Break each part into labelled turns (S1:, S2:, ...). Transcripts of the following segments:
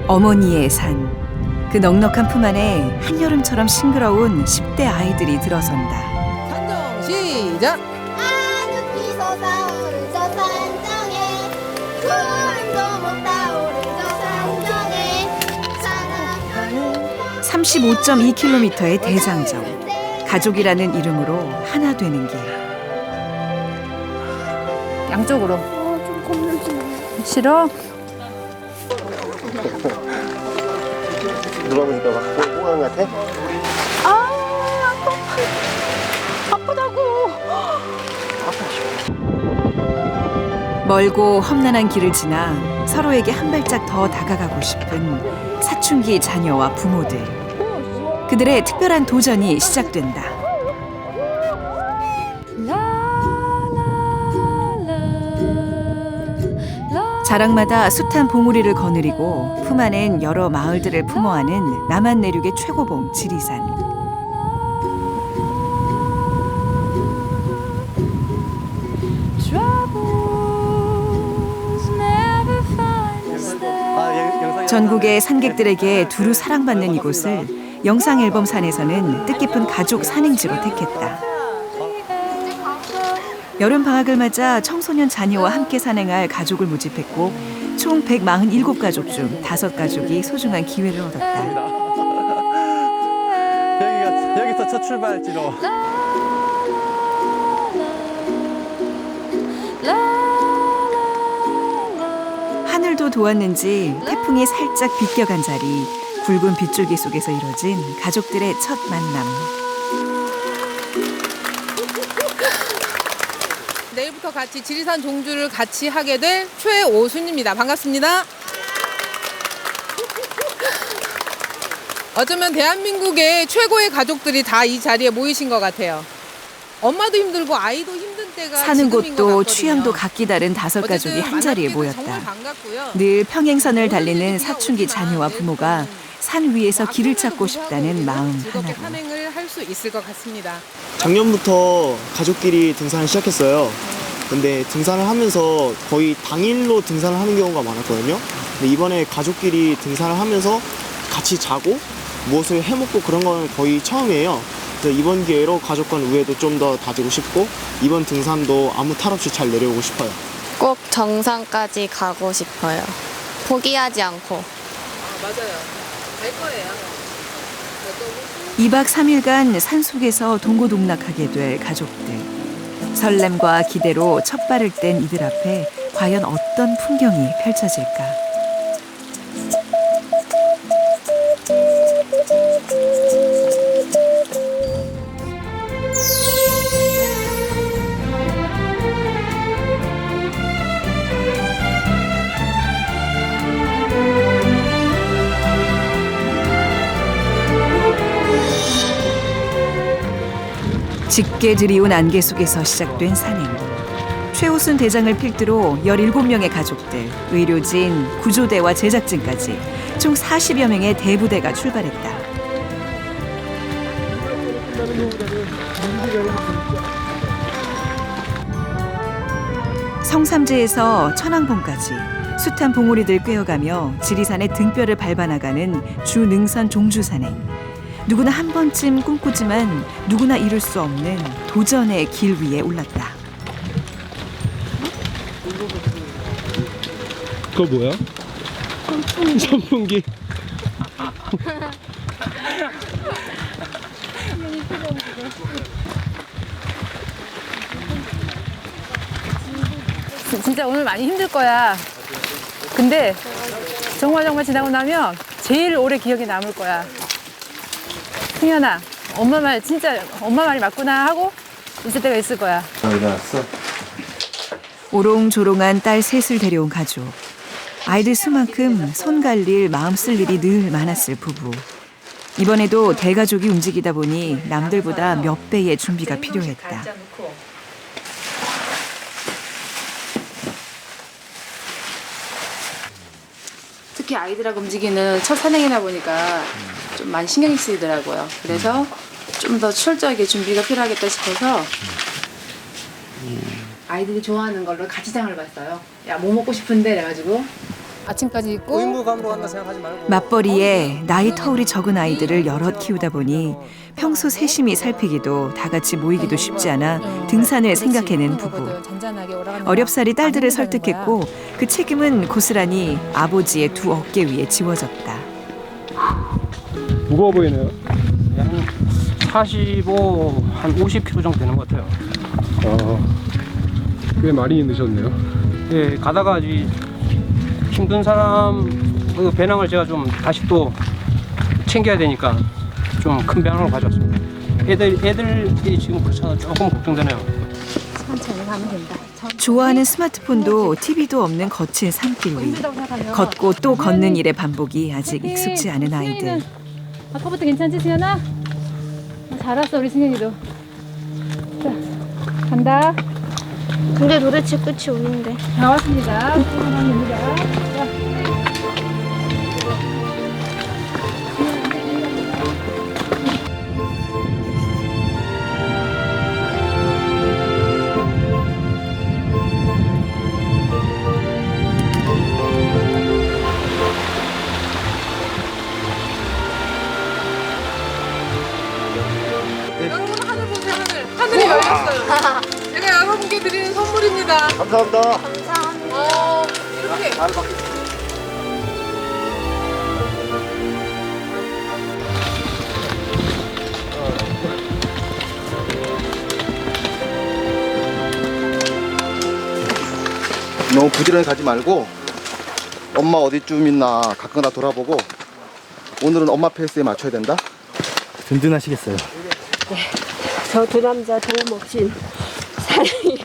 S1: 어머니의 산. 그 넉넉한 품 안에 한여름처럼 싱그러운 10대 아이들이 들어선다.
S2: 산정 시작!
S3: 아득히 솟아오르죠 산정에 구름도 못 타오르죠 산정에 사랑하는
S1: 35.2km의 대장정. 가족이라는 이름으로 하나 되는 길.
S4: 양쪽으로.
S3: 좀 겁나지.
S4: 싫어?
S5: 누가 보니까 막 호강 같아?
S4: 아프다고.
S1: 멀고 험난한 길을 지나 서로에게 한 발짝 더 다가가고 싶은 사춘기 자녀와 부모들. 그들의 특별한 도전이 시작된다. 자락마다 숱한 봉우리를 거느리고 품 안엔 여러 마을들을 품어안은 남한 내륙의 최고봉 지리산. 전국의 산객들에게 두루 사랑받는 이곳을 영상 앨범 산에서는 뜻깊은 가족 산행지로 택했다. 여름 방학을 맞아 청소년 자녀와 함께 산행할 가족을 모집했고 총 147가족 중 5가족이 소중한 기회를 얻었다.
S5: 여기서 첫 출발지로.
S1: 하늘도 도왔는지 태풍이 살짝 비껴간 자리, 굵은 빗줄기 속에서 이뤄진 가족들의 첫 만남.
S2: 내일부터 같이 지리산 종주를 같이 하게 될 최오순입니다. 반갑습니다. 어쩌면 대한민국의 최고의 가족들이 다 이 자리에 모이신 것 같아요. 엄마도 힘들고 아이도 힘든 때가
S1: 사는
S2: 지금인 것
S1: 곳도
S2: 같거든요.
S1: 취향도 각기 다른 5가족이
S2: 어쨌든
S1: 한 자리에
S2: 만나기도 정말
S1: 모였다.
S2: 반갑고요.
S1: 늘 평행선을 달리는
S2: 오늘은
S1: 사춘기
S2: 비가
S1: 자녀와
S2: 오지만
S1: 부모가 산 위에서
S2: 뭐
S1: 길을
S2: 앞에는
S1: 찾고 싶다는
S2: 불구하고
S1: 마음
S2: 즐겁게
S1: 하나로.
S2: 산행을 할 수 있을 것 같습니다.
S6: 작년부터 가족끼리 등산을 시작했어요. 근데 등산을 하면서 거의 당일로 등산을 하는 경우가 많았거든요. 근데 이번에 가족끼리 등산을 하면서 같이 자고 무엇을 해먹고 그런 건 거의 처음이에요. 그래서 이번 기회로 가족 간 우애도 좀 더 다지고 싶고 이번 등산도 아무 탈 없이 잘 내려오고 싶어요.
S7: 꼭 정상까지 가고 싶어요. 포기하지 않고.
S2: 맞아요. 갈 거예요.
S1: 2박 3일간 산속에서 동고동락하게 될 가족들. 설렘과 기대로 첫 발을 뗀 이들 앞에 과연 어떤 풍경이 펼쳐질까? 짙게 드리운 안개 속에서 시작된 산행. 최우순 대장을 필두로 17명의 가족들, 의료진, 구조대와 제작진까지 총 40여 명의 대부대가 출발했다. 성삼재에서 천왕봉까지 숱한 봉우리들 꿰어가며 지리산의 등뼈를 밟아 나가는 주능선 종주산행. 누구나 한 번쯤 꿈꾸지만 누구나 이룰 수 없는 도전의 길 위에 올랐다.
S8: 그거 뭐야? 선풍기.
S4: 진짜 오늘 많이 힘들 거야. 근데 정말 지나고 나면 제일 오래 기억에 남을 거야. 승현아, 엄마 말 진짜 엄마 말이 맞구나 하고 있을 때가 있을 거야.
S5: 일어났어?
S1: 오롱조롱한 딸 셋을 데려온 가족. 아이들 수만큼 손 갈 일, 마음 쓸 일이 늘 많았을 부부. 이번에도 대가족이 움직이다 보니 남들보다 몇 배의 준비가 필요했다.
S9: 특히 아이들하고 움직이는 첫 산행이다 보니까 좀 많이 신경이 쓰이더라고요. 그래서 좀 더 철저하게 준비가 필요하겠다 싶어서 아이들이 좋아하는 걸로 가치장을 봤어요. 야, 뭐 먹고 싶은데? 그래가지고
S4: 아침까지 있고.
S5: 의무감으로 한다 생각하지 말고.
S1: 맞벌이에 나이 터울이 적은 아이들을 여럿 키우다 보니 평소 세심히 살피기도 다 같이 모이기도 쉽지 않아 등산을 생각해낸 부부. 어렵사리 딸들을 설득했고 그 책임은 고스란히 아버지의 두 어깨 위에 지워졌다.
S8: 무거워 보이네요. 한 45, 한 50kg 정도 되는 것 같아요.
S10: 꽤 많이 넣으셨네요.
S8: 예, 가다가 힘든 사람 그 배낭을 제가 좀 다시 또 챙겨야 되니까 좀 큰 배낭으로 가져왔습니다. 애들이 지금 그렇잖아. 조금 걱정되네요.
S3: 천천히 가면 된다.
S1: 좋아하는 스마트폰도 TV도 없는 거친 산길 위. 걷고 또 걷는 일의 반복이 아직 익숙지 않은 아이들.
S4: 아까부터 괜찮지, 승현아? 잘 왔어, 우리 승현이도. 자, 간다.
S3: 근데 도대체 끝이 없는데.
S4: 다 왔습니다. 갑니다. 자.
S2: 여러분 하늘 보세요, 하늘. 하늘이 열렸어요. 제가 여러분께 드리는 선물입니다.
S5: 감사합니다.
S3: 감사합니다.
S2: 이렇게.
S5: 너무 부지런히 가지 말고 엄마 어디쯤 있나 가끔 다 돌아보고 오늘은 엄마 페이스에 맞춰야 된다. 든든하시겠어요.
S11: 저 두 남자 도움 없인 살이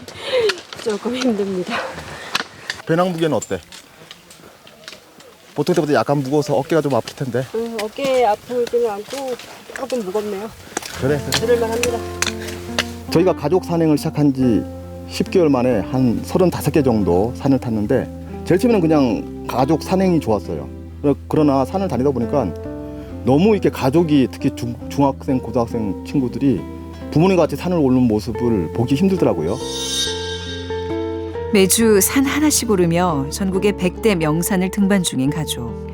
S11: 조금 힘듭니다.
S5: 배낭 무게는 어때? 보통 때보다 약간 무거워서 어깨가 좀 아플 텐데.
S11: 어깨 아프지는 않고 조금 무겁네요.
S5: 그래.
S11: 들을만 합니다.
S5: 저희가 가족 산행을 시작한 지 10개월 만에 한 35개 정도 산을 탔는데 제일 처음에는 그냥 가족 산행이 좋았어요. 그러나 산을 다니다 보니까 너무 이렇게 가족이 특히 중학생, 고등학생 친구들이 부모님과 같이 산을 오르는 모습을 보기 힘들더라고요.
S1: 매주 산 하나씩 오르며 전국의 100대 명산을 등반 중인 가족.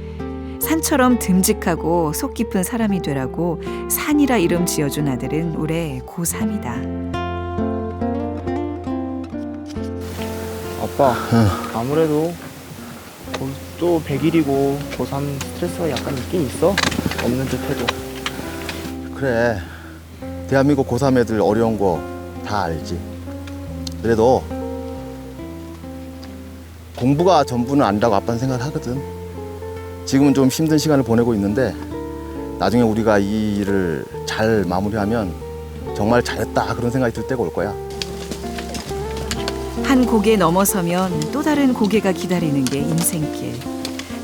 S1: 산처럼 듬직하고 속 깊은 사람이 되라고 산이라 이름 지어준 아들은 올해 고3이다.
S6: 아빠, 아무래도 또 100일이고 고3 스트레스가 약간 있긴 있어. 없는 듯 해도.
S5: 그래. 대한민국 고3 애들 어려운 거 다 알지. 그래도 공부가 전부는 아니라고 아빠는 생각을 하거든. 지금은 좀 힘든 시간을 보내고 있는데 나중에 우리가 이 일을 잘 마무리하면 정말 잘했다 그런 생각이 들 때가 올 거야.
S1: 한 고개 넘어서면 또 다른 고개가 기다리는 게 인생길.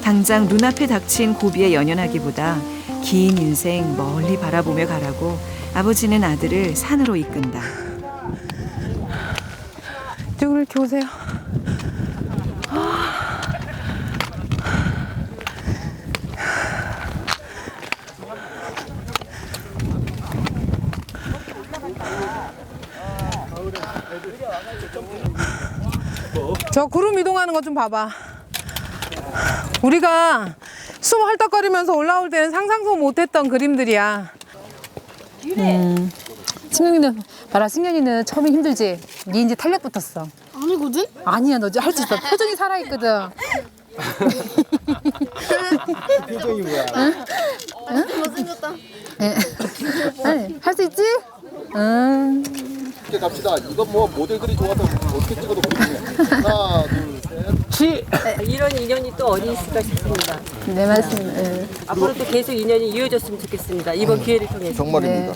S1: 당장 눈앞에 닥친 고비에 연연하기보다 긴 인생 멀리 바라보며 가라고 아버지는 아들을 산으로 이끈다.
S4: 이쪽으로 이렇게 오세요.
S2: 저 구름 이동하는 거 좀 봐봐. 우리가 숨 헐떡거리면서 올라올 때는 상상도 못했던 그림들이야.
S4: 승현이는 봐라, 승현이는 처음에 힘들지? 니 이제 탄력 붙었어.
S3: 아니거든?
S4: 아니야, 너 할 수 있어. 표정이 살아있거든.
S5: 표정이 뭐야?
S3: 못생겼다.
S4: 할 수 있지? 응.
S5: 이렇게 갑시다. 이거 뭐 모델들이 좋아서 어떻게 찍어도 그렇네. 하나, 둘, 셋.
S11: 이런 인연이 또 어디 있을까 싶습니다.
S4: 네, 맞습니다. 예.
S11: 앞으로도 계속 인연이 이어졌으면 좋겠습니다. 이번 기회를 통해서.
S5: 정말입니다.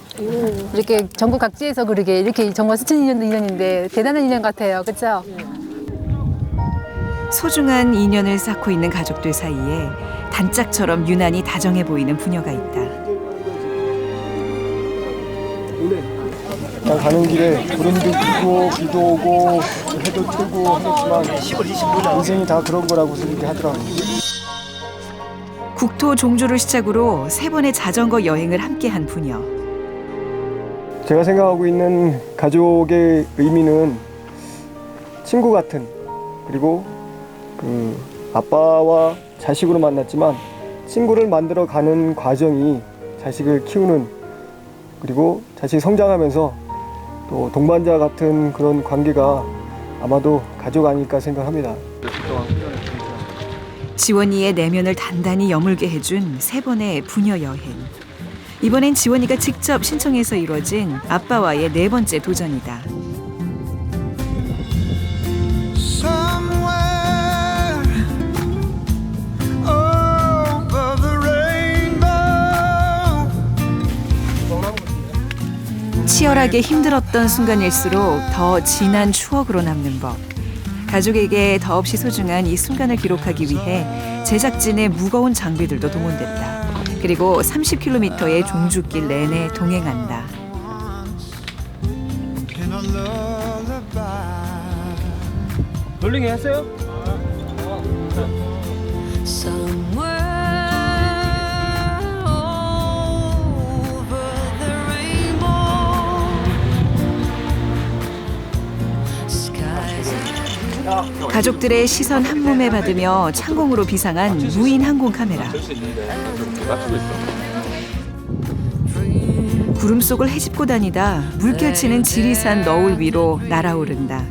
S4: 이렇게 전국 각지에서 그러게 이렇게 정말 스친 인연인데 대단한 인연 같아요. 그렇죠?
S1: 소중한 인연을 쌓고 있는 가족들 사이에 단짝처럼 유난히 다정해 보이는 부녀가 있다.
S10: 가는 길에 구름도 끼고 비도 오고 해도 뜨고 하겠지만 인생이 다 그런 거라고 생각하더라고요.
S1: 국토 종주를 시작으로 3번의 자전거 여행을 함께한 부녀.
S10: 제가 생각하고 있는 가족의 의미는 친구 같은, 그리고 아빠와 자식으로 만났지만 친구를 만들어가는 과정이 자식을 키우는, 그리고 자식이 성장하면서 또 동반자 같은 그런 관계가 아마도 가족 아닐까 생각합니다.
S1: 지원이의 내면을 단단히 여물게 해준 3번의 부녀 여행. 이번엔 지원이가 직접 신청해서 이루어진 아빠와의 4번째 도전이다. 치열하게 힘들었던 순간일수록 더 진한 추억으로 남는 법. 가족에게 더없이 소중한 이 순간을 기록하기 위해 제작진의 무거운 장비들도 동원됐다. 그리고 30km의 종주길 내내 동행한다.
S8: 돌리기 했어요?
S1: 가족들의 시선 한 몸에 받으며 창공으로 비상한 무인 항공 카메라. 구름 속을 헤집고 다니다 물결치는 지리산 너울 위로 날아오른다.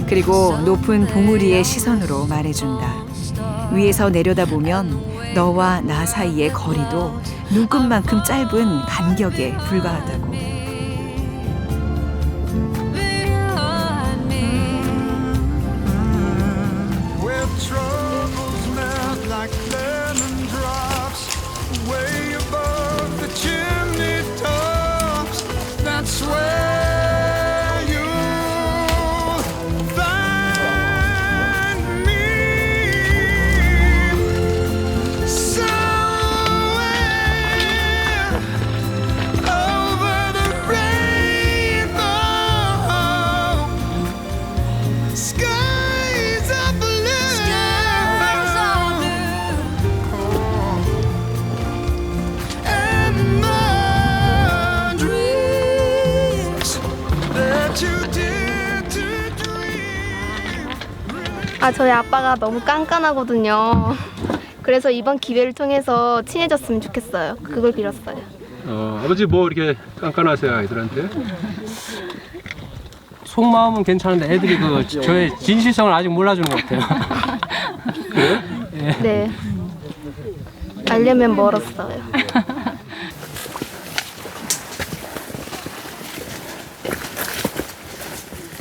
S1: 그리고 높은 봉우리의 시선으로 말해준다. 위에서 내려다보면 너와 나 사이의 거리도 눈끝만큼 짧은 간격에 불과하다고.
S3: 저희 아빠가 너무 깐깐하거든요. 그래서 이번 기회를 통해서 친해졌으면 좋겠어요. 그걸 빌었어요.
S8: 아버지 뭐 이렇게 깐깐하세요 아이들한테? 속마음은 괜찮은데 애들이 저의 진실성을 아직 몰라주는 것 같아요. 그래?
S3: 네. 알려면 멀었어요.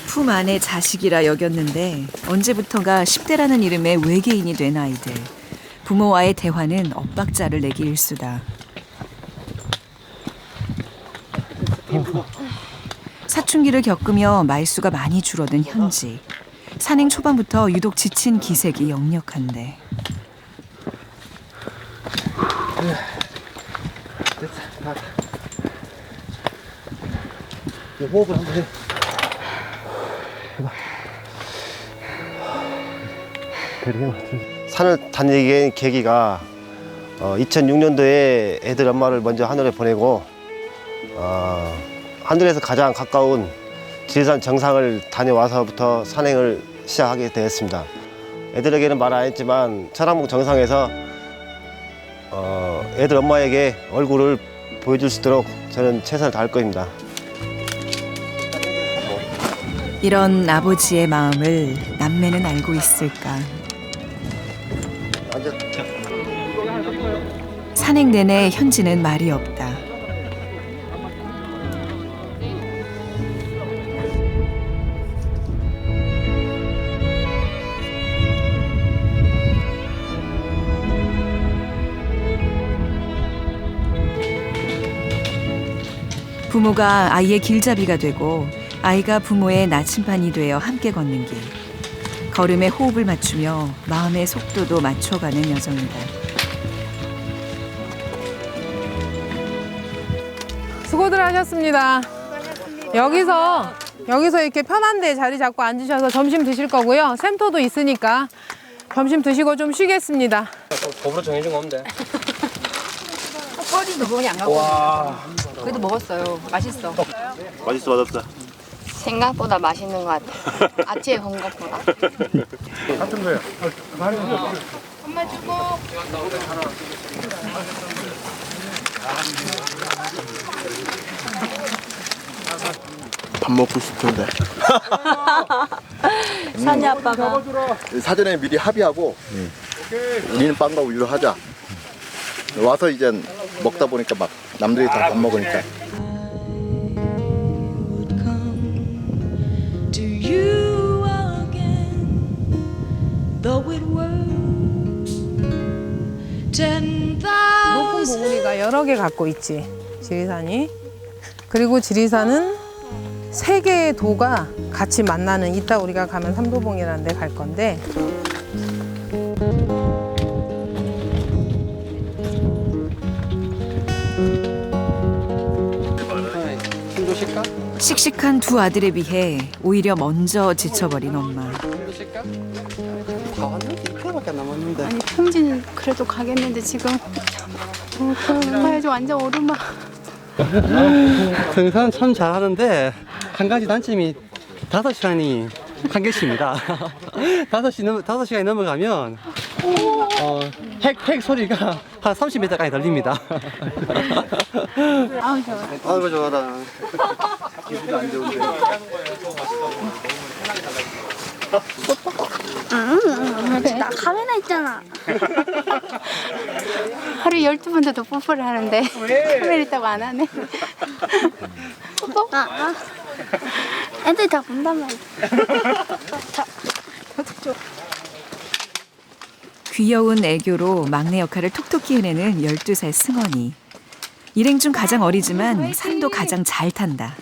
S1: 품 안의 자식이라 여겼는데 언제부턴가 10대라는 이름의 외계인이 된 아이들. 부모와의 대화는 엇박자를 내기 일쑤다. 사춘기를 겪으며 말수가 많이 줄어든 현지. 산행 초반부터 유독 지친 기색이 역력한데.
S5: 호흡을 한번 해. 산을 다니게 계기가 2006년도에 애들 엄마를 먼저 하늘에 보내고 하늘에서 가장 가까운 지리산 정상을 다녀와서부터 산행을 시작하게 되었습니다. 애들에게는 말 안 했지만 천왕봉 정상에서 애들 엄마에게 얼굴을 보여줄 수 있도록 저는 최선을 다할 겁니다.
S1: 이런 아버지의 마음을 남매는 알고 있을까? 산행 내내 현지는 말이 없다. 부모가 아이의 길잡이가 되고 아이가 부모의 나침반이 되어 함께 걷는 길. 걸음에 호흡을 맞추며 마음의 속도도 맞춰가는 여정이다.
S2: 수고들 하셨습니다. 여기서 이렇게 편한 데 자리 잡고 앉으셔서 점심 드실 거고요. 샘터도 있으니까 점심 드시고 좀 쉬겠습니다.
S8: 법으로 정해진 거 없는데.
S4: 뻘이도 그거니 안 가고. 그래도 먹었어요. 맛있어.
S5: 맛있어, 맛없어.
S7: 생각보다 맛있는 것 같아요. 아침에 본 것보다.
S10: 같은 거예요.
S2: 엄마 주고.
S5: 밥 먹고 싶은데.
S11: 산이 아빠가
S5: 사전에 미리 합의하고 우리는 빵과 우유를 하자. 와서 이제 먹다 보니까 막 남들이 다 밥 먹으니까.
S2: 높은 봉우리가 여러 개 갖고 있지, 지리산이. 그리고 지리산은 세 개의 도가 같이 만나는, 이따 우리가 가면 삼도봉이라는 데 갈 건데,
S1: 씩씩한 두 아들에 비해 오히려 먼저 지쳐버린 엄마.
S12: 아니 평지는 그래도 가겠는데 지금 가야지 완전 오르막.
S13: 등산 참 잘하는데 한 가지 단점이 5시간이 한계치입니다. 5시간이 넘어가면 핵 소리가 한 30m까지 들립니다.
S12: 아우 좋아.
S13: 아이고 좋아라. 기분도 안 좋은데.
S12: 나 카메라 있잖아. 하루에 12번도 더 뽀뽀를 하는데 카메라 있다고 안 하네. 뽀뽀? 애들 다 본단 말이야.
S1: 귀여운 애교로 막내 역할을 톡톡히 해내는 12살 승원이. 일행 중 가장 어리지만 산도 가장 잘 탄다.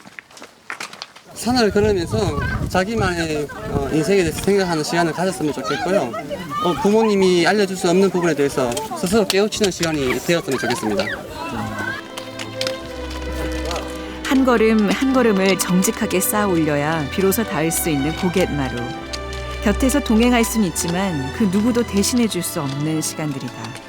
S13: 산을 걸으면서 자기만의 인생에 대해서 생각하는 시간을 가졌으면 좋겠고요. 부모님이 알려줄 수 없는 부분에 대해서 스스로 깨우치는 시간이 되었으면 좋겠습니다.
S1: 한 걸음 한 걸음을 정직하게 쌓아 올려야 비로소 닿을 수 있는 고갯마루. 곁에서 동행할 수는 있지만 그 누구도 대신해 줄 수 없는 시간들이다.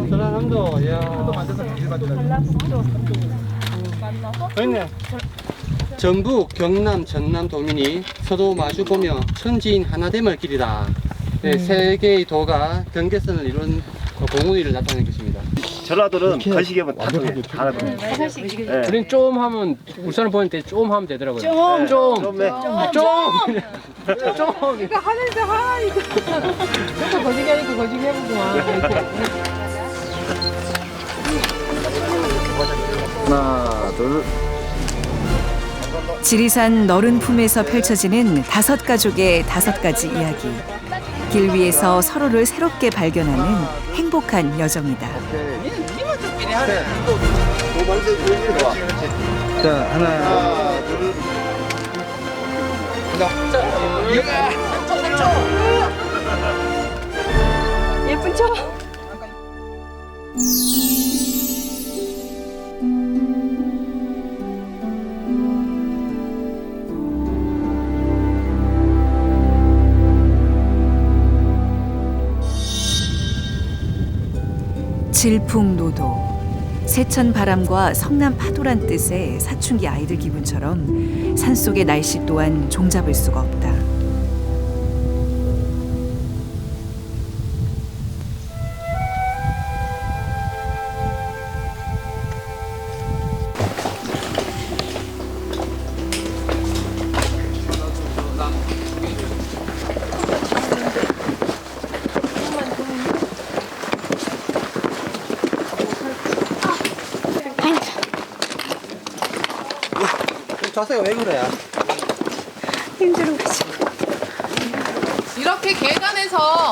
S13: 전라남도, 야. 있네. 전북, 경남, 전남 도민이 서로 마주보며 천지인 하나됨을 길이다. 네, 세 개의 도가 경계선을 이룬 봉우리를 나타낸 것입니다.
S10: 전라도는 거시기하면 다 알아요.
S8: 우린 좀 하면 울산을 보낼 때 좀 하면 되더라고요. 좀.
S2: 그러니까 하늘에서 하나니까. 또 거시기 하니까 거시기 해보구만.
S5: 하나, 둘.
S1: 지리산 너른 품에서 펼쳐지는 5가족의 5가지 이야기. 길 위에서 서로를 새롭게 발견하는 행복한 여정이다.
S13: 자, 하나, 둘.
S11: 예쁜 척.
S1: 질풍노도. 세천 바람과 성남 파도란 뜻의 사춘기 아이들 기분처럼 산속의 날씨 또한 종잡을 수가 없다.
S13: 자세가 왜 그래?
S12: 힘들어가지고.
S2: 이렇게 계단에서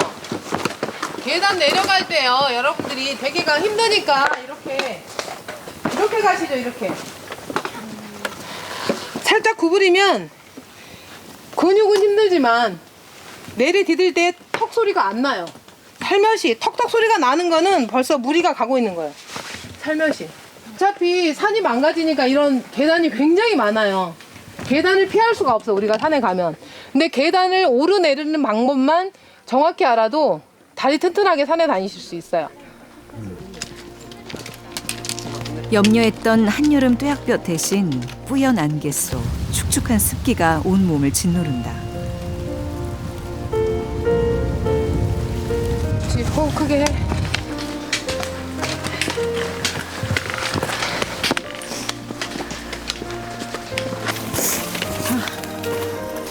S2: 계단 내려갈 때요, 여러분들이 되기가 힘드니까 이렇게 가시죠. 이렇게 살짝 구부리면 근육은 힘들지만 내리 디딜 때 턱 소리가 안 나요. 살며시 턱턱 소리가 나는 거는 벌써 무리가 가고 있는 거예요. 살며시. 어차피 산이 망가지니까 이런 계단이 굉장히 많아요. 계단을 피할 수가 없어, 우리가 산에 가면. 근데 계단을 오르내리는 방법만 정확히 알아도 다리 튼튼하게 산에 다니실 수 있어요.
S1: 염려했던 한여름 뙤약볕 대신 뿌연 안개 속 축축한 습기가 온몸을 짓누른다.
S2: 호흡 크게 해.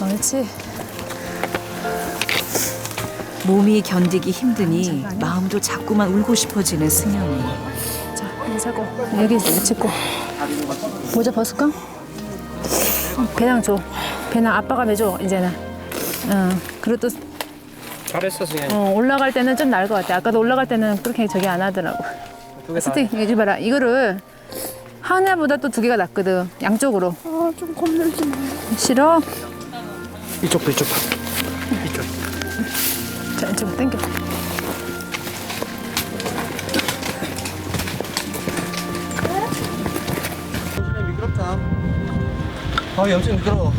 S4: 옳지.
S1: 몸이 견디기 힘드니 마음도 자꾸만 울고 싶어지는 승현이.
S4: 자, 여기 자고 여기 짚고 모자 벗을까? 배낭 줘. 배낭 아빠가 매줘 이제는. 그리고 또
S8: 잘했어, 승현이.
S4: 올라갈 때는 좀 나을 것 같아. 아까도 올라갈 때는 그렇게 저기 안 하더라고. 스틱 이거 봐라. 이거를 하나보다 또 두 개가 낫거든. 양쪽으로.
S12: 좀 겁들지 마.
S4: 싫어?
S10: 이쪽도 이쪽.
S4: 자, 이쪽으로 당겨.
S13: 조심해, 미끄럽다. 엄청 미끄러워.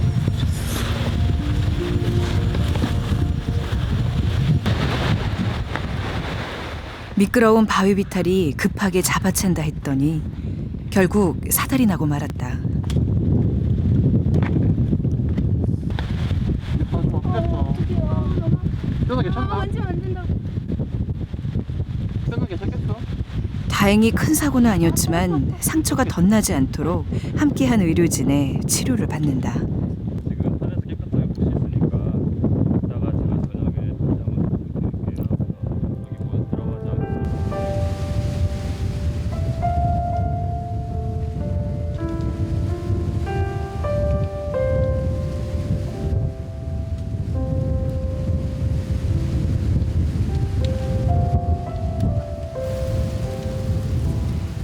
S1: 미끄러운 바위 비탈이 급하게 잡아챈다 했더니 결국 사달이 나고 말았다.
S13: 현아 괜찮나? 현아 괜찮겠어?
S1: 다행히 큰 사고는 아니었지만 상처가 덧나지 않도록 함께한 의료진의 치료를 받는다.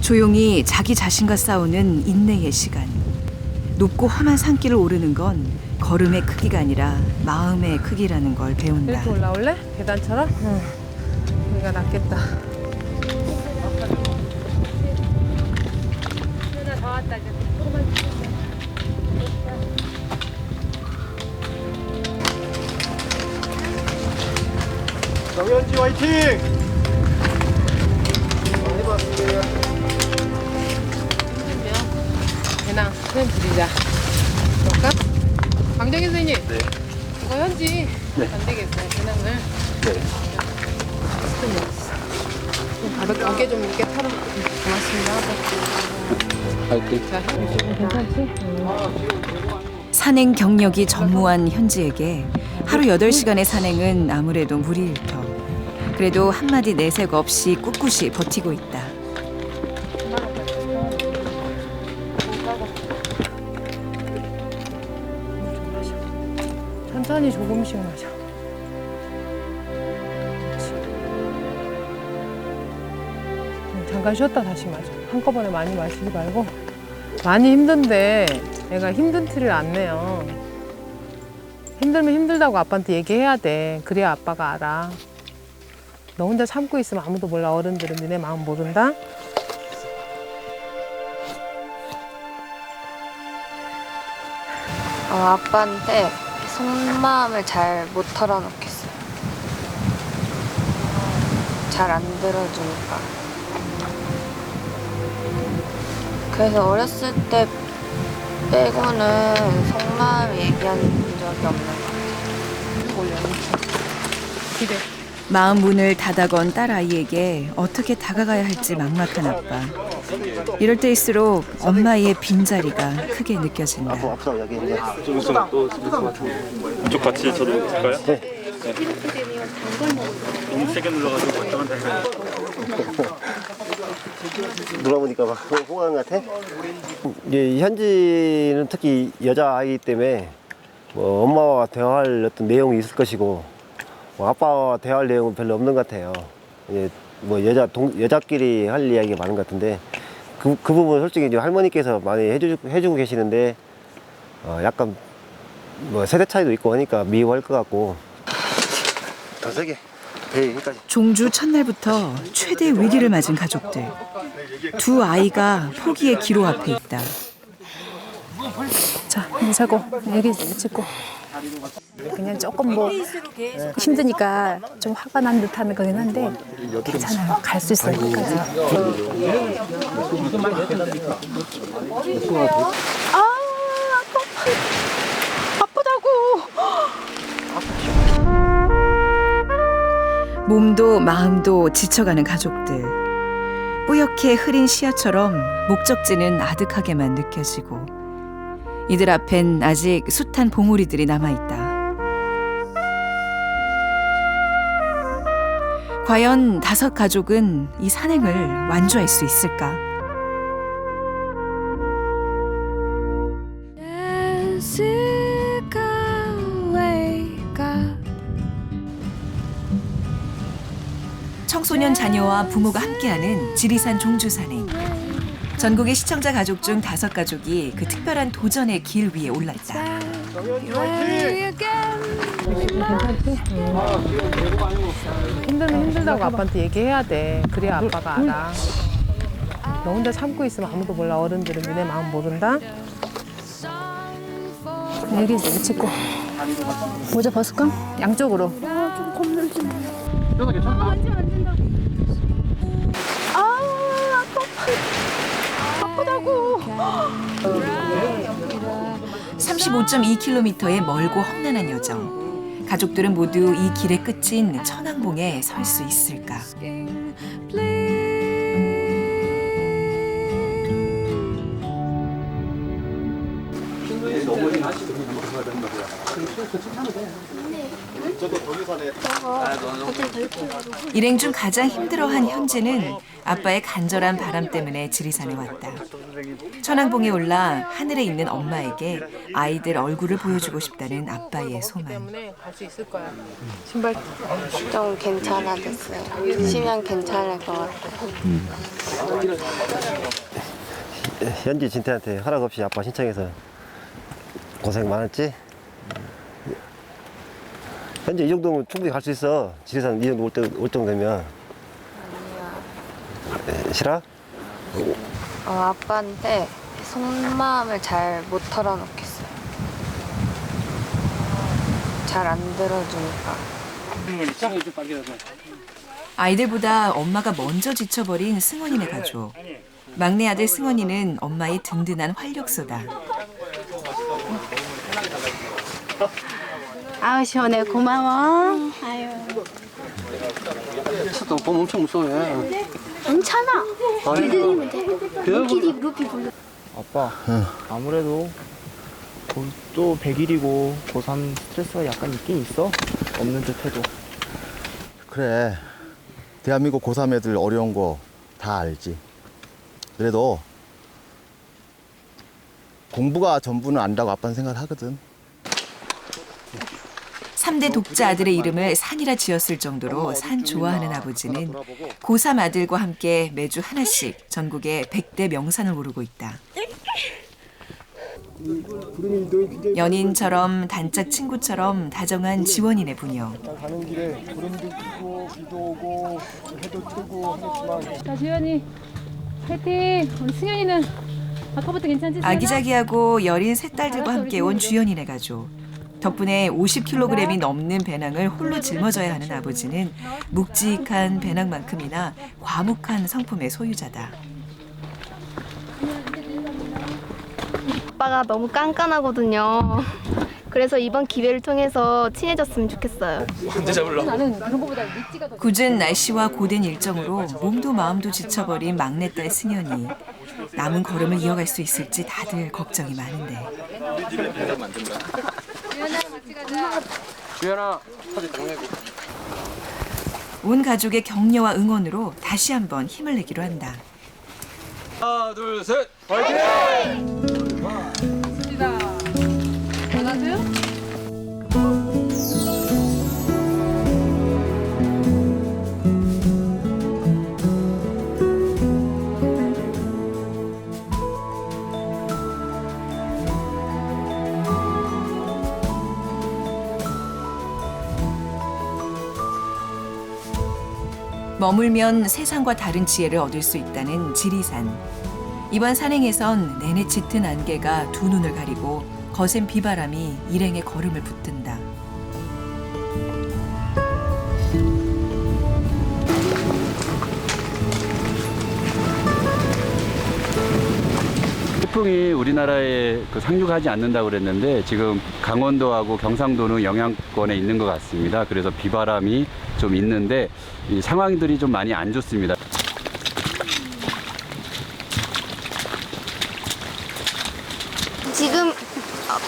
S1: 조용히 자기 자신과 싸우는 인내의 시간. 높고 험한 산길을 오르는 건 걸음의 크기가 아니라 마음의 크기라는 걸 배운다.
S2: 이렇게 올라올래? 계단처럼? 응. 여기가 낫겠다.
S10: 정현지 화이팅!
S2: 배낭 선생님 드리자. 그럴까? 강정희 선생님. 네. 이거 현지 안 되겠어요. 배낭을.
S10: 네.
S2: 좀 가볍게 어깨 좀 이렇게 털어. 고맙습니다.
S8: 화이팅.
S2: 자, 현지 괜찮지?
S1: 산행 경력이 전무한 현지에게 하루 8시간의 산행은 아무래도 무리일 터. 그래도 한마디 내색 없이 꿋꿋이 버티고 있다.
S2: 천천히 조금씩 마셔. 잠깐 쉬었다 다시 마셔. 한꺼번에 많이 마시지 말고. 많이 힘든데 내가 힘든 티를 안 내요. 힘들면 힘들다고 아빠한테 얘기해야 돼. 그래야 아빠가 알아. 너 혼자 참고 있으면 아무도 몰라. 어른들은 니네 마음 모른다.
S7: 아빠한테 속마음을 잘 못 털어놓겠어요. 잘 안 들어주니까. 그래서 어렸을 때 빼고는 속마음 얘기한 적이 없는 것 같아요.
S2: 기대.
S1: 마음 문을 닫아건 딸아이에게 어떻게 다가가야 할지 막막한 아빠. 이럴 때일수록 엄마의 빈자리가 크게 느껴진다.
S14: 이쪽 같이 저도 할까요? 네. 너무 세게 눌러가지고 멀쩡한데.
S10: 눌러보니까 막 호강 같아? 이제 현지는 특히 여자아이기 때문에 뭐 엄마와 대화할 어떤 내용이 있을 것이고 뭐 아빠와 대화할 내용은 별로 없는 것 같아요. 이제 뭐 여자끼리 할 이야기가 많은 것 같은데 그 부분 솔직히 이제 할머니께서 많이 해주고 계시는데 약간 뭐 세대 차이도 있고 하니까 미워할 것 같고. 더 세게.
S1: 종주 첫날부터 최대 위기를 맞은 가족들. 두 아이가 포기의 기로 앞에 있다.
S4: 자, 이제 자고 애기 찍고. 그냥 조금 뭐 힘드니까 좀 화가 난 듯한 거긴 한데 괜찮아요. 갈 수 있어요. 끝까지.
S1: 몸도 마음도 지쳐가는 가족들. 뿌옇게 흐린 시야처럼 목적지는 아득하게만 느껴지고 이들 앞엔 아직 숱한 봉우리들이 남아있다. 과연 5 가족은 이 산행을 완주할 수 있을까? 청소년 자녀와 부모가 함께하는 지리산 종주산행. 전국의 시청자 가족 중 5 가족이 그 특별한 도전의 길 위에 올랐다.
S2: 힘들면 힘들다고 아빠한테 얘기해야 돼. 그래야 아빠가 알아. 너 혼자 참고 있으면 아무도 몰라. 어른들은 니네 마음 모른다.
S4: 애기 찍고. 모자 벗을까? 양쪽으로.
S12: 좀 겁나지.
S8: 저도 괜찮아.
S1: 35.2km의 멀고 험난한 여정. 가족들은 모두 이 길의 끝인 천왕봉에 설 수 있을까? 일행 중 가장 힘들어한 현재는 아빠의 간절한 바람 때문에 지리산에 왔다. 천왕봉에 올라 하늘에 있는 엄마에게 아이들 얼굴을 보여주고 싶다는 아빠의 소망.
S2: 갈 수 있을 거야.
S7: 신발 좀 괜찮아졌어요. 쉬면 괜찮을 것 같아요.
S10: 현지 진태한테 허락 없이 아빠 신청해서 고생 많았지? 현재 이 정도면 충분히 갈 수 있어. 지리산 이 정도 올 정도 되면. 싫어?
S7: 아빠한테 속마음을 잘 못 털어놓겠어요. 잘 안 들어주니까.
S1: 아이들보다 엄마가 먼저 지쳐버린 승원이네 가족. 막내 아들 승원이는 엄마의 든든한 활력소다.
S12: 아우 시원해. 고마워. 아유.
S8: 차도 보면 엄청 무서워해.
S12: 괜찮아. 들리면 돼. 루피 불러.
S6: 아빠, 아무래도 또 100일이고 고3 스트레스가 약간 있긴 있어. 없는 듯 해도.
S5: 그래. 대한민국 고3 애들 어려운 거 다 알지. 그래도 공부가 전부는 안다고 아빠는 생각을 하거든.
S1: 3대 독자 아들의 이름을 산이라 지었을 정도로 산 좋아하는 아버지는 고3 아들과 함께 매주 하나씩 전국의 100대 명산을 오르고 있다. 연인처럼 단짝 친구처럼 다정한 지원이네 부녀.
S5: 가는 길에 구름도 끼고 비도 오고 해도 뜨고 하겠지만.
S4: 자, 지연이 파이팅. 우리 승현이는 아까부터 괜찮지?
S1: 아기자기하고 여린 세 딸들과 함께 온 주연이네 가족. 덕분에 50kg이 넘는 배낭을 홀로 짊어져야 하는 아버지는 묵직한 배낭만큼이나 과묵한 성품의 소유자다.
S3: 아빠가 너무 깐깐하거든요. 그래서 이번 기회를 통해서 친해졌으면 좋겠어요.
S4: 나는 그런 거보다 리치가 더.
S1: 굳은 날씨와 고된 일정으로 몸도 마음도 지쳐버린 막내딸 승현이 남은 걸음을 이어갈 수 있을지 다들 걱정이 많은데.
S8: 주연아, 사진 정리하고.
S1: 온 가족의 격려와 응원으로 다시 한번 힘을 내기로 한다.
S8: 하나, 둘, 셋. 파이팅!
S4: 좋습니다. 원하세요?
S1: 머물면 세상과 다른 지혜를 얻을 수 있다는 지리산. 이번 산행에선 내내 짙은 안개가 두 눈을 가리고 거센 비바람이 일행의 걸음을 붙든다.
S15: 태풍이 우리나라에 상륙하지 않는다고 그랬는데 지금 강원도하고 경상도는 영향권에 있는 것 같습니다. 그래서 비바람이 좀 있는데 이 상황들이 좀 많이 안 좋습니다.
S3: 지금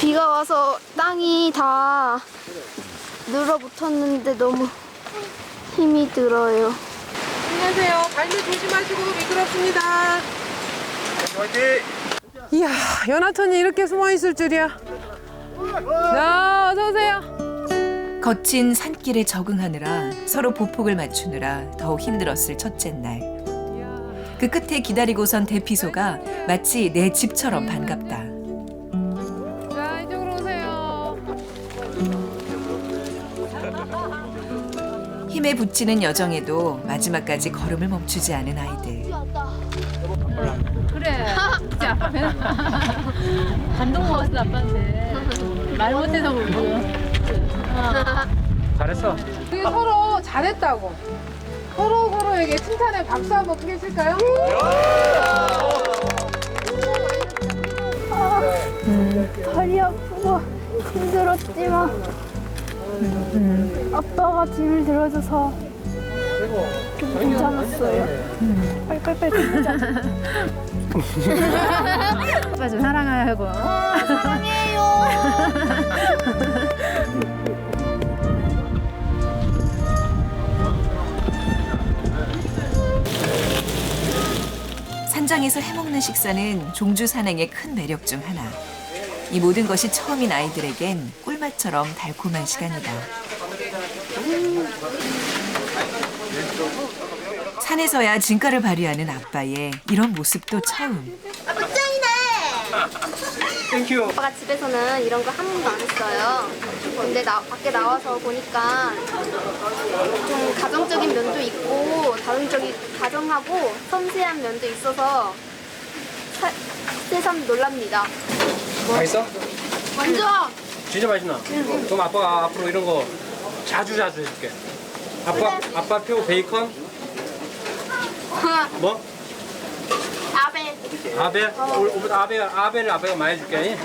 S3: 비가 와서 땅이 다 늘어붙었는데 너무 힘이 들어요.
S2: 안녕하세요. 발밑 조심하시고 미끄럽습니다. 이야, 연하톤이 이렇게 숨어 있을 줄이야. 자, 어서 오세요.
S1: 거친 산길에 적응하느라 서로 보폭을 맞추느라 더욱 힘들었을 첫째 날. 그 끝에 기다리고선 대피소가 마치 내 집처럼 반갑다.
S2: 자, 이쪽으로 오세요.
S1: 힘에 부치는 여정에도 마지막까지 걸음을 멈추지 않은 아이들.
S4: 그래. 진짜 아빠 배 감동 먹었어 아빠한테. 말 못해서 그러고.
S8: 잘했어.
S2: 우리 서로 잘했다고. 서로에게 칭찬에 박수 한번 크게 칠까요?
S12: 다리 아프고 힘들었지만 아빠가 짐을 들어줘서 좀 괜찮았어요. 빨빨빨 진짜.
S4: 아빠 좀 사랑하고.
S1: 산장에서 해먹는 식사는 종주 산행의 큰 매력 중 하나. 이 모든 것이 처음인 아이들에겐 꿀맛처럼 달콤한 시간이다. 산에서야 진가를 발휘하는 아빠의 이런 모습도 처음.
S3: 아빠 짱이네. 아빠가 집에서는 이런 거 한 번도 안 했어요. 근데 밖에 나와서 보니까 좀 가정적인 면도 있고 다정하고 섬세한 면도 있어서 새삼 놀랍니다.
S8: 맛있어?
S3: 완전.
S8: 진짜 맛있나? 그럼 아빠가 앞으로 이런 거 자주 해줄게. 아빠 표 베이컨? 뭐? 아베? 아베를 아빠가 많이 해줄게.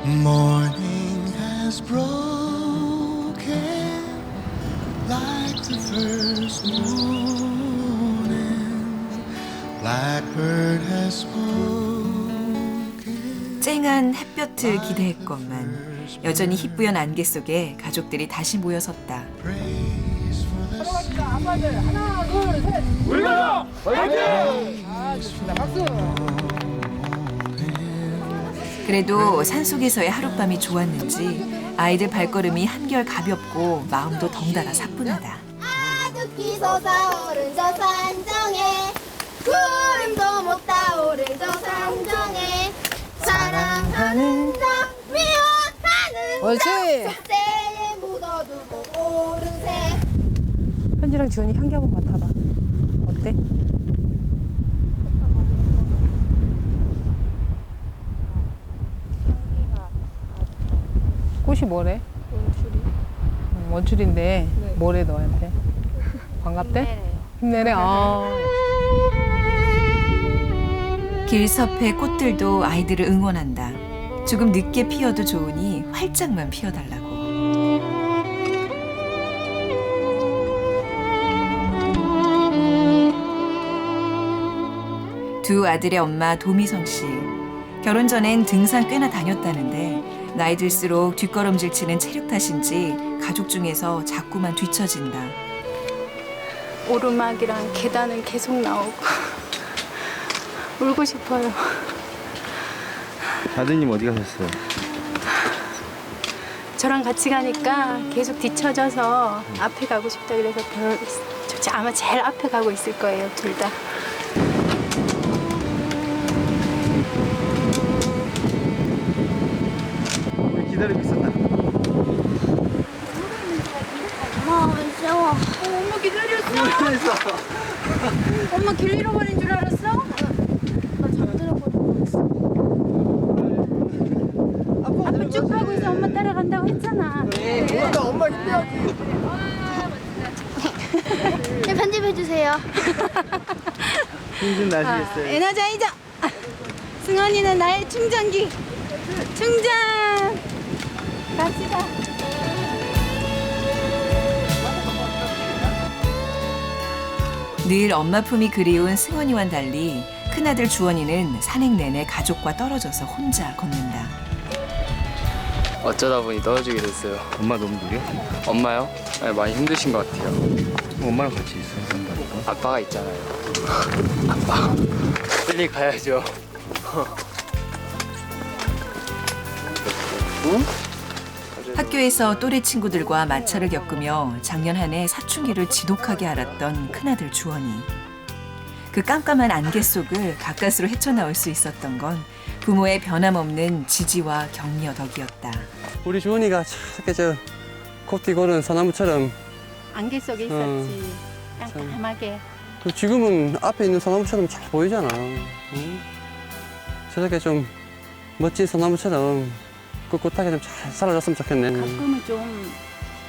S16: Morning has broken like the first morning. Blackbird has spoken.
S1: 쨍한 햇볕을 기대했건만 여전히 희뿌연 안개 속에 가족들이 다시 모여섰다.
S2: 아빠들 하나, 둘, 셋.
S16: 우리 가요!
S2: 화이팅! 아, 좋습니다. 박수.
S1: 그래도 산속에서의 하룻밤이 좋았는지 아이들 발걸음이 한결 가볍고 마음도 덩달아 사뿐하다.
S12: 아득히 솟아오른 저 산정에 구름도 못 따오른 저 산정에 사랑하는 자 미워하는
S2: 옳지.
S12: 자 속세에 묻어두고 오른 새.
S2: 현지랑 지훈이 향기 한번 맡아봐. 어때? 꽃이 뭐래? 원출인데 뭐래 너한테? 반갑대? 힘내래.
S1: 길섭의 꽃들도 아이들을 응원한다. 조금 늦게 피어도 좋으니 활짝만 피어달라고. 두 아들의 엄마 도미성 씨. 결혼 전엔 등산 꽤나 다녔다는데 나이 들수록 뒷걸음질 치는 체력 탓인지 가족 중에서 자꾸만 뒤처진다.
S12: 오르막이랑 계단은 계속 나오고 울고 싶어요.
S6: 아드님 어디 가셨어요?
S12: 저랑 같이 가니까 계속 뒤쳐져서 앞에 가고 싶다 그래서 아마 제일 앞에 가고 있을 거예요, 둘 다.
S6: 기다리고 있었다.
S12: 엄마, 무서워.
S2: 엄마 기다렸어.
S12: 엄마 길 잃어버린 줄 알았어? 나 잠들어버린 뻔했어. 아빠 쭉 가고 있어. 엄마 따라간다고 했잖아.
S5: 그러니까 엄마 힘내야지.
S12: 네, 편집해주세요.
S6: 힘좀 나시겠어요?
S12: 에너자이저. 승원이는 나의 충전기. 충전. 갑시다.
S1: 늘 엄마 품이 그리운 승원이와는 달리 큰아들 주원이는 산행 내내 가족과 떨어져서 혼자 걷는다.
S17: 어쩌다 보니 떨어지게 됐어요.
S6: 엄마 너무 느려?
S17: 엄마요? 네, 많이 힘드신 것 같아요.
S6: 엄마랑 같이 있어요, 산다니까.
S17: 아빠가 있잖아요. 아빠. 빨리 가야죠.
S1: 학교에서 또래 친구들과 마찰을 겪으며 작년 한 해 사춘기를 지독하게 앓았던 큰아들 주원이. 그 깜깜한 안개 속을 가까스로 헤쳐나올 수 있었던 건 부모의 변함없는 지지와 격려 덕이었다.
S13: 우리 주원이가 저렇게 저 콧띠고는 소나무처럼
S12: 안개 속에 있었지. 깜깜하게.
S13: 지금은 앞에 있는 소나무처럼 잘 보이잖아. 응? 저렇게 좀 멋진 소나무처럼 꿋꿋하게 좀 잘 살아줬으면 좋겠네.
S12: 가끔은 좀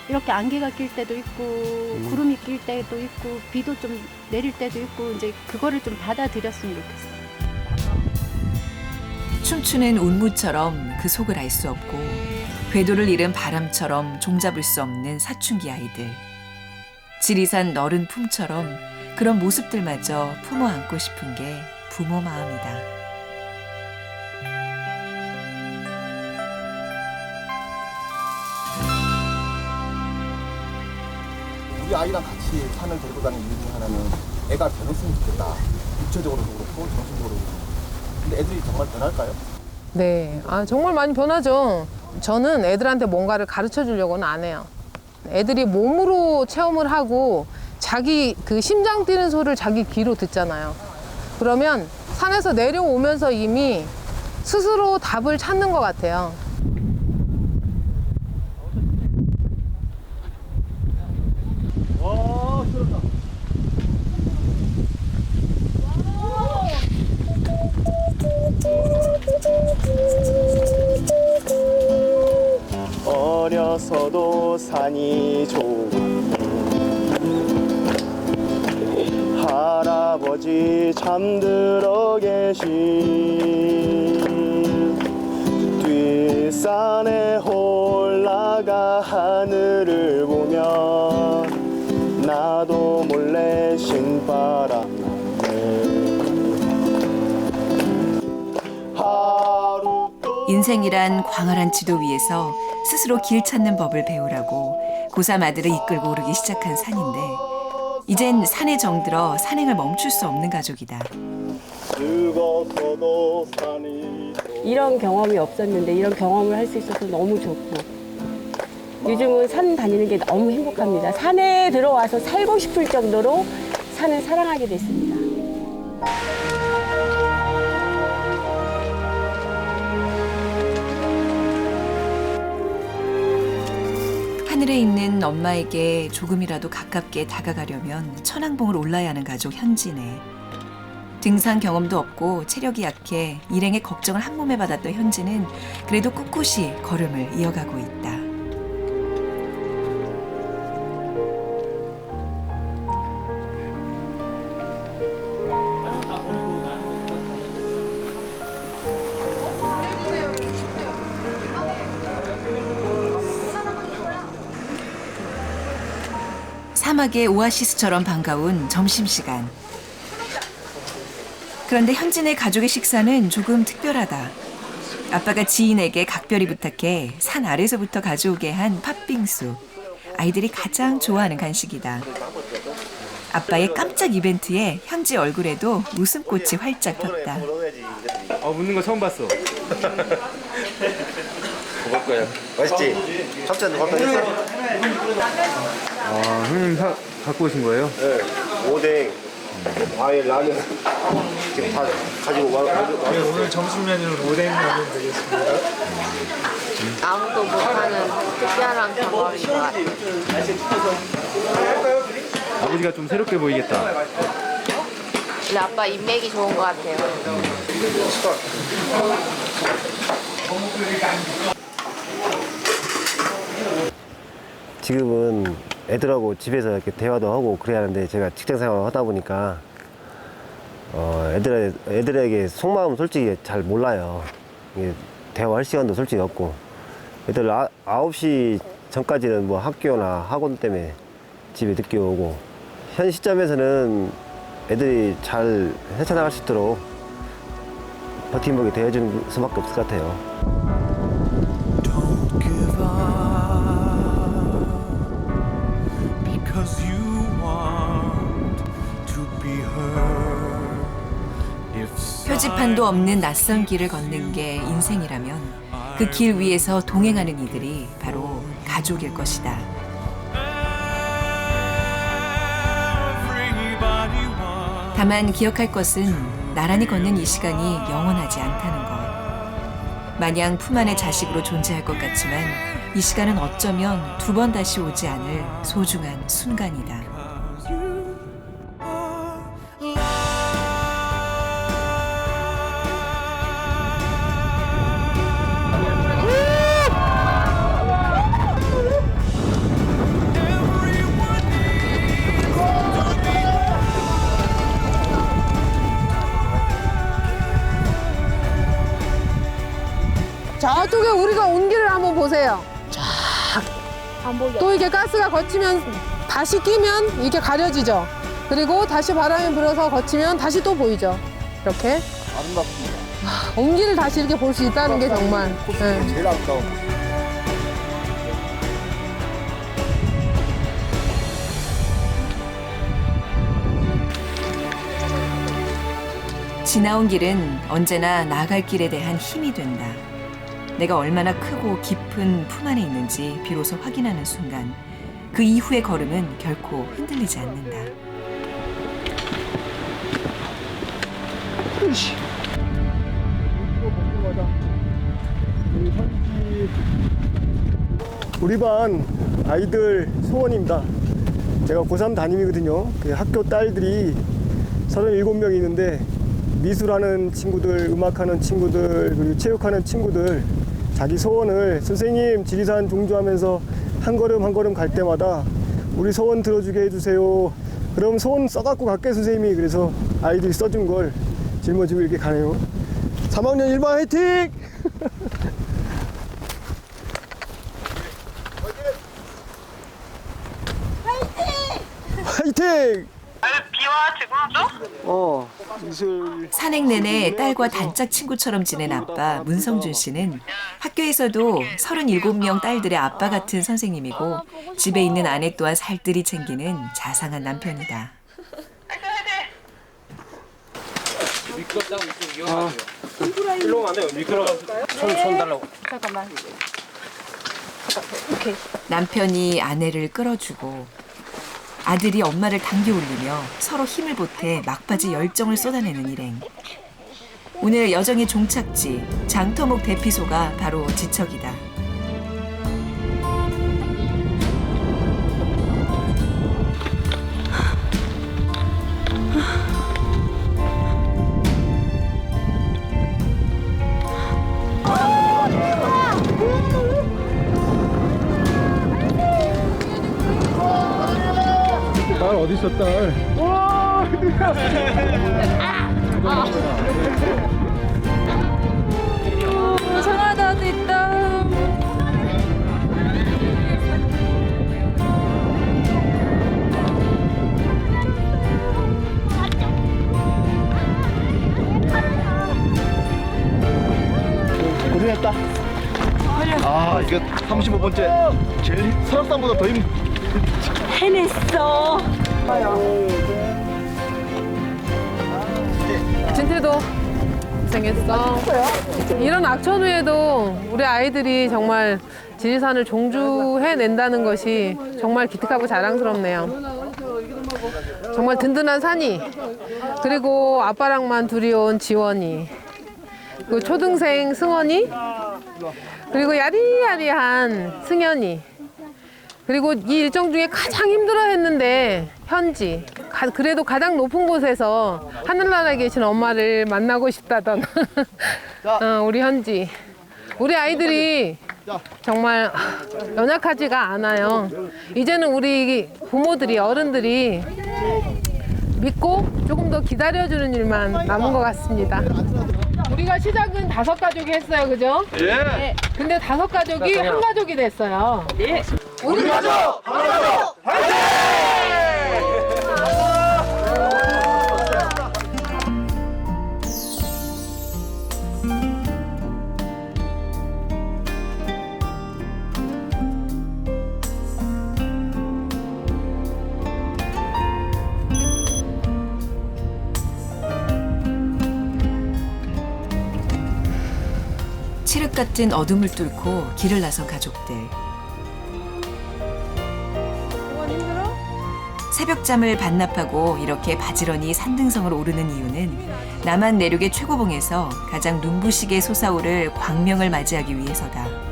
S12: 이렇게 안개가 낄 때도 있고 구름이 낄 때도 있고 비도 좀 내릴 때도 있고 이제 그거를 좀 받아들였으면 좋겠어.
S1: 춤추는 운무처럼 그 속을 알 수 없고 궤도를 잃은 바람처럼 종잡을 수 없는 사춘기 아이들. 지리산 너른 품처럼 그런 모습들마저 품어 안고 싶은 게 부모 마음이다.
S5: 우리 아이랑 같이 산을 데리고 다니는 이유 중 하나는 애가 변했으면 좋겠다. 육체적으로도 그렇고 정신적으로도 그렇고. 근데 애들이 정말 변할까요?
S2: 네, 정말 많이 변하죠. 저는 애들한테 뭔가를 가르쳐 주려고는 안 해요. 애들이 몸으로 체험을 하고 자기 그 심장 뛰는 소리를 자기 귀로 듣잖아요. 그러면 산에서 내려오면서 이미 스스로 답을 찾는 것 같아요.
S6: 어려서도 산이 좋았네. 할아버지 잠들어 계신 뒷산에 올라가 하늘을 보며 나도 몰래 신바람 났네.
S1: 인생이란 광활한 지도 위에서 스스로 길 찾는 법을 배우라고 고3 아들을 이끌고 오르기 시작한 산인데 이젠 산에 정들어 산행을 멈출 수 없는 가족이다.
S11: 이런 경험이 없었는데 이런 경험을 할 수 있어서 너무 좋고 요즘은 산 다니는 게 너무 행복합니다. 산에 들어와서 살고 싶을 정도로 산을 사랑하게 됐습니다.
S1: 하늘에 있는 엄마에게 조금이라도 가깝게 다가가려면 천왕봉을 올라야 하는 가족 현진애. 등산 경험도 없고 체력이 약해 일행의 걱정을 한 몸에 받았던 현진은 그래도 꿋꿋이 걸음을 이어가고 있다. 사막의 오아시스처럼 반가운 점심시간. 그런데 현진의 가족의 식사는 조금 특별하다. 아빠가 지인에게 각별히 부탁해 산 아래서부터 가져오게 한 팥빙수. 아이들이 가장 좋아하는 간식이다. 아빠의 깜짝 이벤트에 현지 얼굴에도 웃음꽃이 활짝 폈다.
S6: 웃는 거 처음 봤어.
S10: 먹을 거야. 맛있지? 찹쌀도 밥했어?
S6: 형님 갖고 오신 거예요?
S10: 네. 오뎅, 과일, 라면 지금 다 가지고 와서
S14: 오늘 점심 메뉴는 오뎅라면 되겠습니다.
S7: 아무도 못하는 특별한 경험인 것 같아요.
S6: 아버지가 좀 새롭게 보이겠다.
S9: 근데 아빠 인맥이 좋은 것 같아요.
S10: 지금은 애들하고 집에서 이렇게 대화도 하고 그래야 하는데 제가 직장 생활을 하다 보니까 애들에게 속마음 솔직히 잘 몰라요. 이게 대화할 시간도 솔직히 없고 애들 9시 전까지는 뭐 학교나 학원 때문에 집에 늦게 오고 현 시점에서는 애들이 잘 헤쳐나갈 수 있도록 버팀목이 되어주는 수밖에 없을 것 같아요.
S16: Because you want to be heard. If
S1: 표지판도 없는 낯선 길을 걷는 게 인생이라면 그 길 위에서 동행하는 이들이 바로 가족일 것이다. 다만 기억할 것은 나란히 걷는 이 시간이 영원하지 않다는 것. 마냥 품 안의 자식으로 존재할 것 같지만 이 시간은 어쩌면 2번 다시 오지 않을 소중한 순간이다.
S2: 저쪽에 우리가 온 길을 한번 보세요. 쫙. 또 이게 가스가 거치면 다시 끼면 이렇게 가려지죠. 그리고 다시 바람이 불어서 거치면 다시 또 보이죠. 이렇게.
S5: 아름답습니다.
S2: 온 길을 다시 이렇게 볼 수 있다는 게 정말. 네.
S5: 제일 아름다워.
S1: 지나온 길은 언제나 나아갈 길에 대한 힘이 된다. 내가 얼마나 크고 깊은 품 안에 있는지 비로소 확인하는 순간 그 이후의 걸음은 결코 흔들리지 않는다.
S18: 우리 반 아이들 소원입니다. 제가 고3 담임이거든요. 그 학교 딸들이 37명이 있는데 미술하는 친구들, 음악하는 친구들, 그리고 체육하는 친구들 자기 소원을 선생님 지리산 종주하면서 한 걸음 한 걸음 갈 때마다 우리 소원 들어주게 해주세요. 그럼 소원 써갖고 갈게 선생님이. 그래서 아이들이 써준 걸 짊어지고 이렇게 가네요. 3학년 1반 화이팅! 화이팅!
S19: 비와 지금도?
S18: 미술.
S1: 산행 내내 딸과 단짝 친구처럼 지낸 아빠 문성준 씨는 학교에서도 37명 딸들의 아빠 같은 선생님이고 집에 있는 아내 또한 살뜰히 챙기는 자상한 남편이다.
S8: 미끄럽다고 위험하고요. 일로 오면 안 돼요. 미끄러워. 손 달라고.
S9: 잠깐만.
S1: 오케이. 남편이 아내를 끌어주고 아들이 엄마를 당겨 올리며 서로 힘을 보태 막바지 열정을 쏟아내는 일행. 오늘 여정의 종착지 장터목 대피소가 바로 지척이다.
S18: 딸 어디 있어 딸? 와!
S9: 전화도 있다.
S5: 고생했다. 아, 이거 35번째 제일 설악산보다 더 힘.
S11: 해냈어.
S2: 진태도 고생했어. 이런 악천후에도 우리 아이들이 정말 지리산을 종주해낸다는 것이 정말 기특하고 자랑스럽네요. 정말 든든한 산이, 그리고 아빠랑만 둘이 온 지원이, 그리고 초등생 승원이, 그리고 야리야리한 승현이, 그리고 이 일정 중에 가장 힘들어했는데 현지, 그래도 가장 높은 곳에서 하늘나라에 계신 엄마를 만나고 싶다던 우리 현지. 우리 아이들이 정말 연약하지가 않아요. 이제는 우리 부모들이, 어른들이 믿고 조금 더 기다려주는 일만 남은 것 같습니다. 우리가 시작은 5가족이 했어요, 그죠?
S16: 예.
S2: 네. 근데 5가족이 한 가족이 됐어요.
S16: 예.
S2: 우리 가족!
S16: 한 가족! 화이팅!
S1: 칠흑 같은 어둠을 뚫고 길을 나선 가족들. 새벽잠을 반납하고 이렇게 바지런히 산등성을 오르는 이유는 남한 내륙의 최고봉에서 가장 눈부시게 솟아오를 광명을 맞이하기 위해서다.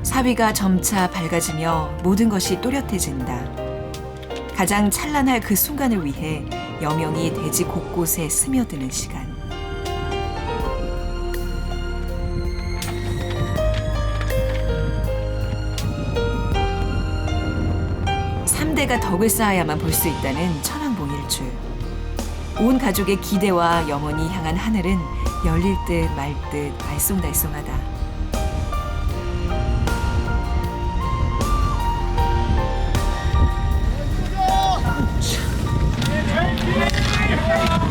S1: 사위가 점차 밝아지며 모든 것이 또렷해진다. 가장 찬란할 그 순간을 위해 여명이 대지 곳곳에 스며드는 시간. 삼대가 덕을 쌓아야만 볼 수 있다는 천왕봉일주. 온 가족의 기대와 영원히 향한 하늘은 열릴 듯 말 듯 알쏭달쏭하다.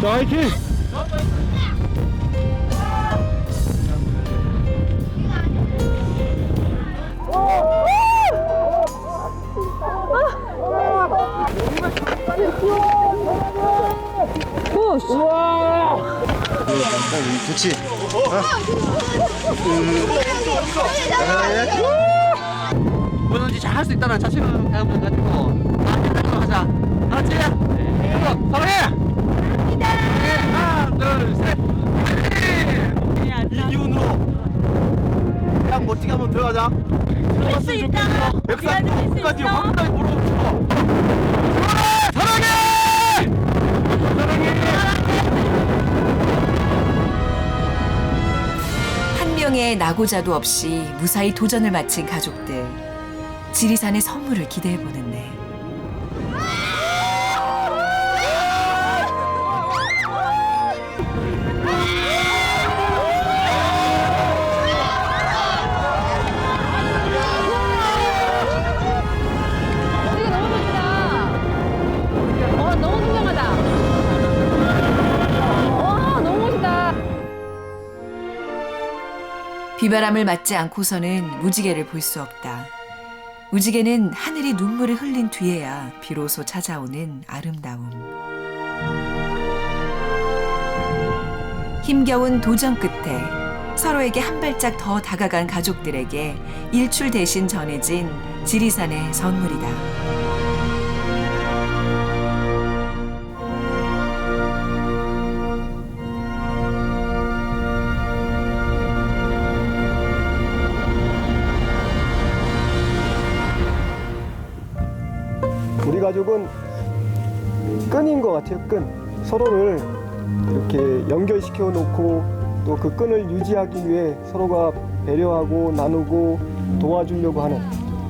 S16: 자, 화이팅!
S10: 좋지.
S13: 뭐든지 잘 할 수 있다는 자신감 가지고 하자. 알았지? 사랑해! 하나, 둘, 셋!
S5: 이 기운으로 딱 멋지게 한번 들어가자. 들어갔으면 좋겠어. 백사까지 확실하게 몰아붙여.
S16: 사랑해!
S1: 한 명의 나고자도 없이 무사히 도전을 마친 가족들. 지리산의 선물을 기대해보는데. 비바람을 맞지 않고서는 무지개를 볼 수 없다. 무지개는 하늘이 눈물을 흘린 뒤에야 비로소 찾아오는 아름다움. 힘겨운 도전 끝에 서로에게 한 발짝 더 다가간 가족들에게 일출 대신 전해진 지리산의 선물이다.
S18: 우리 가족은 끈인 것 같아요. 끈. 서로를 이렇게 연결시켜 놓고 또 그 끈을 유지하기 위해 서로가 배려하고 나누고 도와주려고 하는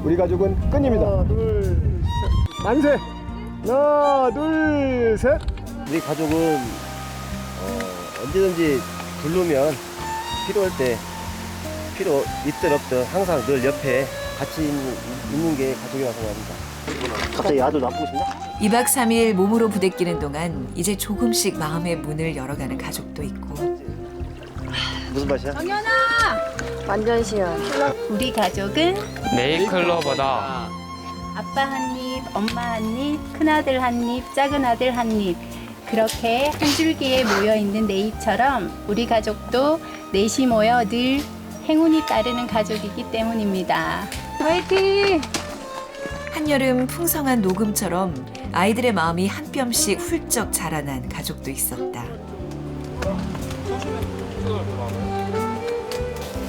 S18: 우리 가족은 끈입니다. 하나, 둘, 셋. 만세! 하나, 둘, 셋.
S10: 우리 가족은 언제든지 부르면 필요할 때 필요 있든 없든 항상 늘 옆에 같이 있는 게 가족이라고 생각합니다. 갑자기 야도 나쁘고 싶나?
S1: 2박 3일 몸으로 부대끼는 동안 이제 조금씩 마음의 문을 열어가는 가족도 있고.
S10: 무슨 맛이야?
S12: 정연아!
S7: 완전 싫어.
S12: 우리 가족은
S17: 네이클로버다.
S12: 아빠 한 입, 엄마 한 입, 큰아들 한 입, 작은 아들 한 입. 그렇게 한 줄기에 모여 있는 네잎처럼 우리 가족도 넷이 모여 늘 행운이 따르는 가족이기 때문입니다. 화이팅!
S1: 한여름 풍성한 녹음처럼 아이들의 마음이 한 뼘씩 훌쩍 자라난 가족도 있었다.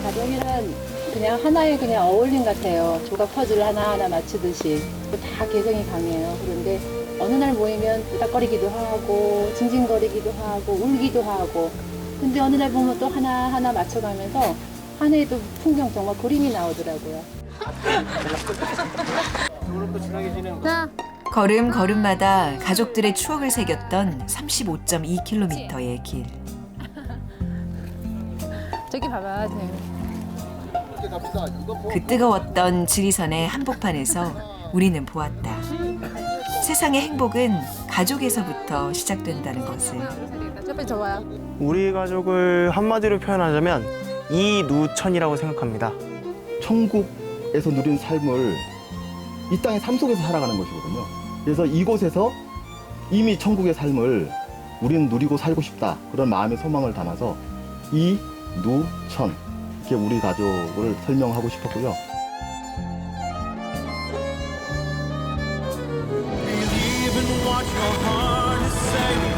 S9: 가족이란 그냥 하나의 그냥 어울림 같아요. 조각 퍼즐을 하나하나 맞추듯이. 다 개성이 강해요. 그런데 어느 날 모이면 부닥거리기도 하고 징징거리기도 하고 울기도 하고 근데 어느 날 보면 또 하나하나 맞춰가면서 한 해도 풍경 정말 그림이 나오더라고요.
S1: 걸음걸음마다 가족들의 추억을 새겼던 35.2km의 길.
S9: 저기 봐봐.
S1: 그 뜨거웠던 지리산의 한복판에서 우리는 보았다. 세상의 행복은 가족에서부터 시작된다는 것을.
S9: 옆에 줘봐요.
S6: 우리 가족을 한마디로 표현하자면 이누천이라고 생각합니다.
S5: 천국에서 누린 삶을 이 땅의 삶 속에서 살아가는 것이거든요. 그래서 이곳에서 이미 천국의 삶을 우리는 누리고 살고 싶다. 그런 마음의 소망을 담아서 이누천 이렇게 우리 가족을 설명하고 싶었고요.
S16: Believe in what your heart is saying.